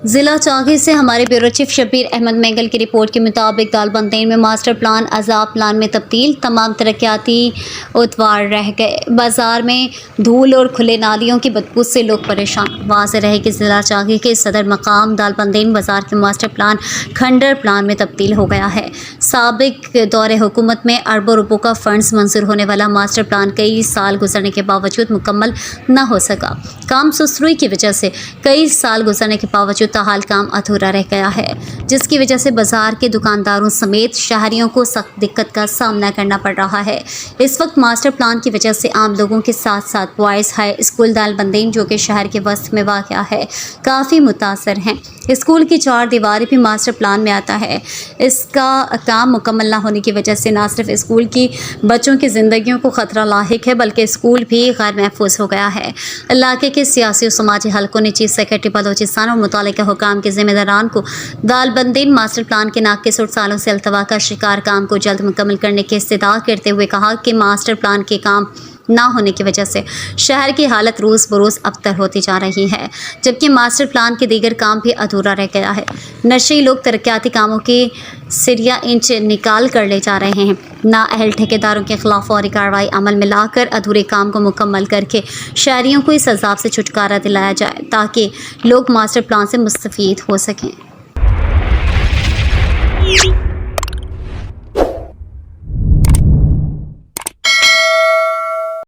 ضلع چاغی سے ہمارے بیورو چیف شبیر احمد مینگل کی رپورٹ کے مطابق دالبندین میں ماسٹر پلان عذاب پلان میں تبدیل، تمام ترقیاتی اتوار رہ گئے، بازار میں دھول اور کھلے نالیوں کی بدبو سے لوگ پریشان۔ واضح رہے کہ ضلع چاغی کے صدر مقام دالبندین بازار کے ماسٹر پلان کھنڈر پلان میں تبدیل ہو گیا ہے۔ سابق دور حکومت میں اربوں روپوں کا فنڈز منظور ہونے والا ماسٹر پلان کئی سال گزرنے کے باوجود مکمل نہ ہو سکا۔ کام سست روی کی وجہ سے کئی سال گزرنے کے باوجود تاحال کام ادھورا رہ گیا ہے، جس کی وجہ سے بازار کے دکانداروں سمیت شہریوں کو سخت دقت کا سامنا کرنا پڑ رہا ہے۔ اس وقت ماسٹر پلان کی وجہ سے عام لوگوں کے ساتھ ساتھ بوائز ہائی اسکول دالبندین جو کہ شہر کے وسط میں واقع ہے کافی متاثر ہیں۔ اسکول کی چار دیواری بھی ماسٹر پلان میں آتا ہے۔ اس کا کام مکمل نہ ہونے کی وجہ سے نہ صرف اسکول کی بچوں کی زندگیوں کو خطرہ لاحق ہے بلکہ اسکول بھی غیر محفوظ ہو گیا ہے۔ علاقے کے سیاسی و سماجی حلقوں نے چیف سیکرٹری بلوچستان اور متعلقہ حکام کے ذمہ داران کو دالبندین ماسٹر پلان کے ناقص اور سالوں سے التوا کا شکار کام کو جلد مکمل کرنے کی استدعا کرتے ہوئے کہا کہ ماسٹر پلان کے کام نہ ہونے کی وجہ سے شہر کی حالت روز بروز ابتر ہوتی جا رہی ہے، جبکہ ماسٹر پلان کے دیگر کام بھی ادھورا رہ گیا ہے۔ نشئی لوگ ترقیاتی کاموں کی سریا انچ نکال کر لے جا رہے ہیں۔ نااہل ٹھیکیداروں کے خلاف فوری کارروائی عمل میں لا کر ادھورے کام کو مکمل کر کے شہریوں کو اس عذاب سے چھٹکارا دلایا جائے تاکہ لوگ ماسٹر پلان سے مستفید ہو سکیں۔